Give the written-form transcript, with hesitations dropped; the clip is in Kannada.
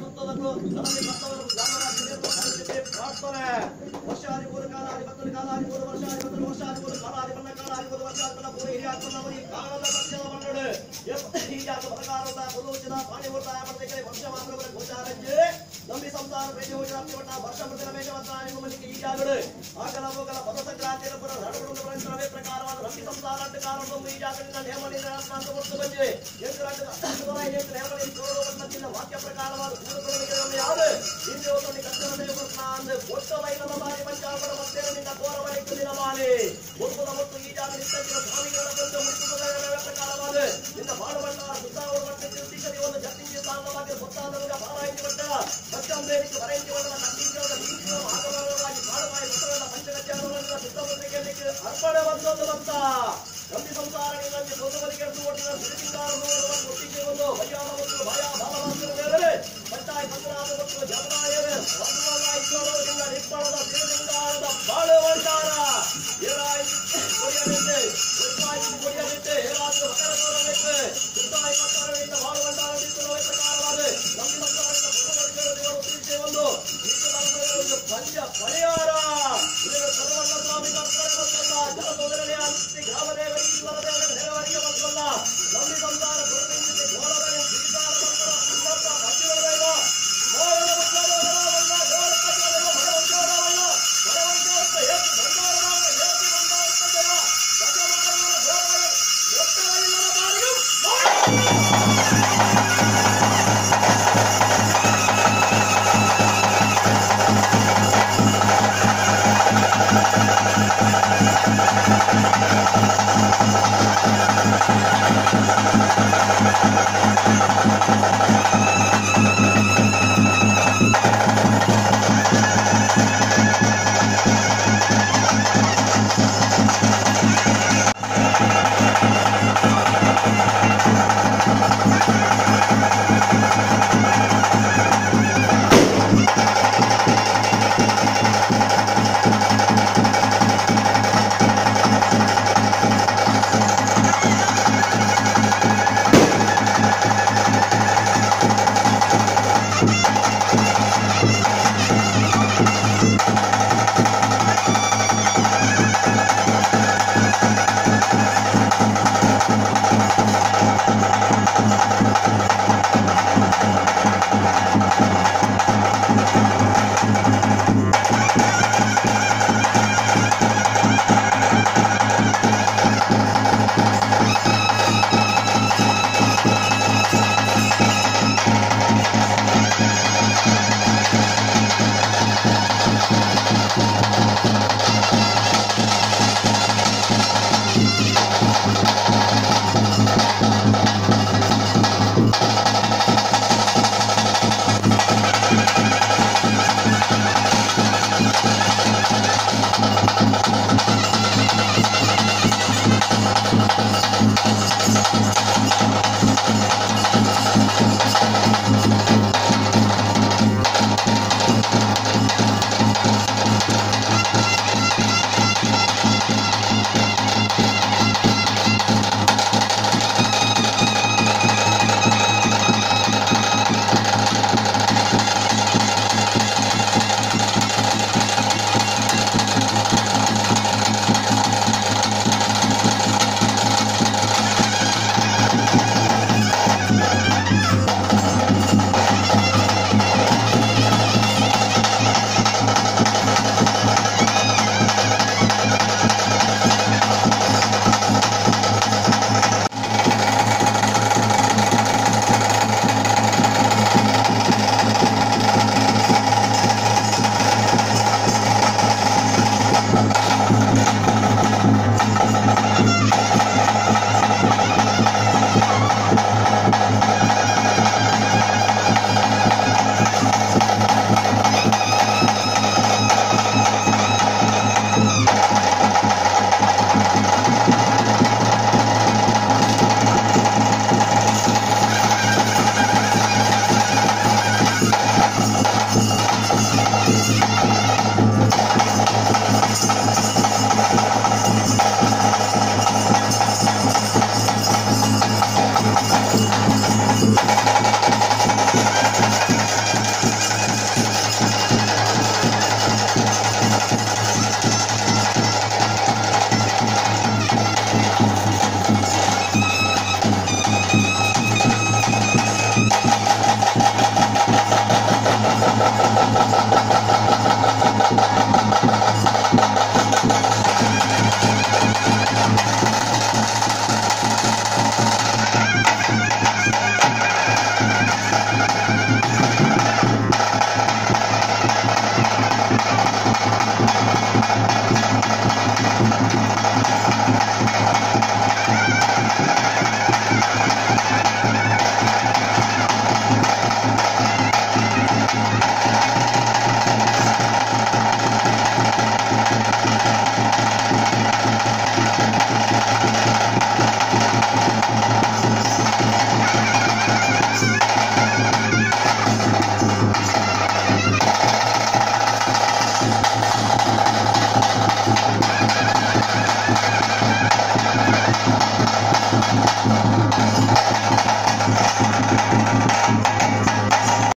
ಸುತ್ತದನ್ನು ನಮಗೆ ಭಕ್ತವರು ಪ್ರಾರ್ಥನೆ ವರ್ಷಾದಿ ಮೂರು ಕಾಲಾದಿ ಬತ್ತಲು ಕಾಲಾದಿ ಮೂರು ವರ್ಷಾದಿ ಬತ್ತಲು ವರ್ಷಾದಿ ಮೂರು ಕಾಲಾದಿ ಬಣ್ಣ ಕಾಲಾದಿ ಮೂರು ವರ್ಷಾದಿ ಬಣ್ಣ ಮೂರು ಹಿರಿಯಾತ್ಮನವರಿಗೆ ಕಾಲದ ಸತ್ಯದ ಮಂಡಳು ಹೀಗಾಗಿ ಬರಗಾರದ ಬಲೂಚಿನ ಪಾಣಿ ಉಳಿತಾಯ ಪಡೆದರೆ ವರ್ಷ ಮಾತ್ರ ಗೋಚಾರಜ್ಜೆ ನಂಬಿ ಸಂಸಾರ ಪ್ರೇಮ ಹೋಗಿ ಪಟ್ಟ ವರ್ಷ ಮೃತರ ಮೇಘವತ್ತಾಯ ಮಲ್ಲಿಗೆ ಈಜಾಗಡು ಆಗಲ ಹೋಗಲ ಪದ ಸಂಕ್ರಾಂತಿಯ ಪುರ ನಡುಗುಡುಂಡ ಪರಂತರವೇ ಪ್ರಕಾರವಾದ ನಂಬಿ ಸಂಸಾರ ಕಾರಣವನ್ನು ಈಜಾಗಲಿನ ನೇಮನಿಂದ ಅಂತ ಹೊತ್ತು ಬಂದಿವೆ ನೇಮನಿ ಗೌರವದಿಂದ ವಾಕ್ಯ ಪ್ರಕಾರವಾದ ಯಾವುದು ಹಿಂದೆ ಒಂದು ಕರ್ತವ್ಯ ಅಂದ್ರೆ ಒಟ್ಟವೈನದ ಬಾರಿ ಪಂಚಾಪದ ಮತ್ತೇನಿಂದ ಘೋರವೈಕು ದಿನಮಾನೆ ಒಪ್ಪದ ಮತ್ತು ಈಜಾಗ ನಿಂತಿರುವ ಸ್ವಾಮಿಗಳ ಬಂದು ಮುಟ್ಟುವುದರ ಪ್ರಕಾರವಾದ ನಿನ್ನ ಬಾಳುವಂತ ಸುತ್ತಾವರ ಮಟ್ಟ ತಿರುಗಿಸಲಿ ಒಂದು ಜಟ್ಟಿಗೆ ಸಾಲವಾಗಿ ಗೊತ್ತಾದವರ ಬಾರಾಯಿತಿ ಮಟ್ಟ ಮತ್ತೊಂದೇನಿಗೆ ಬರೆಯಿತಿ ಮಟ್ಟದ ಕಟ್ಟಿಂಗದ ನೀತಿಯ ಭಾಗವಾಗಿ ಬಾಳುವಾಯಿ ಮಟ್ಟದ ಪಂಚಗಜ್ಜಾನವನ್ನ ಸುತ್ತಮುತ್ತಲಿಗೆ ಅರ್ಪಣೆ ಬಂದೊಂದು ಬಂತ ನಂಬಿ ಸಂಸಾರಗಳಲ್ಲಿ ಸೋದವರಿಗೆ ಒಟ್ಟಿನ ಸುರಿಸಿಂಗಾರವನ್ನು ಒಟ್ಟಿಗೆ ಒಂದು ಭಯಾದ ಮತ್ತು ಭಯ ಬಾಲವಾಸನ ಮೇಲೆ ಪಟ್ಟಾಯಿ ಪಂಚರಾದ ಮತ್ತು ಜಮನಾಯರೇ ಇದ್ದವರಿಂದ ನಿಪ್ಪಳದ ದೇವಲಿಂಗಾರದ ಬಾಳುವಂತಾರ ಏರಾಯಿ ಕೊಡಿಯಲಿದ್ದೆ ಕೊಡಿಯಲಿದ್ದೆ ಏರಾದ್ರು ಮಕರದವರಲ್ಲಿದ್ದೆ ಸುತ್ತಾಯಿ ಪಂಚರಗಳಿಂದ ಬಾಳುವಂತಾರ ನಿಂತಿರುವ ಪ್ರಕಾರವಾದ ನಂಬಿ ಸಂಸಾರದಿಂದ ಸೋದವರಿಗೆ ದೇವರು ತಿಳಿಸಿ ಒಂದು ನಿತ್ಯದ ಪಂಚ ಪರಿಹಾರ ಇದನ್ನು ಸರ್ವಣ್ಣ ಸ್ವಾಮಿ ಕರ್ಕಡೆ ಬಂತಲ್ಲ ಜಲಸೋದರನೇ ಅಂತಿ ಗ್ರಾಮದೇವ ಈಶ್ವರ ದೇವರಿಗೆ ನೆರವರಿಗೆ ಬಂತಲ್ಲ ನಂಬಿ ಸಂಸಾರ ದುರ್ಬಿಂದಿಸಿ ಘೋರದಲ್ಲಿ ಶ್ರೀಕಾರ ಮಂತ್ರ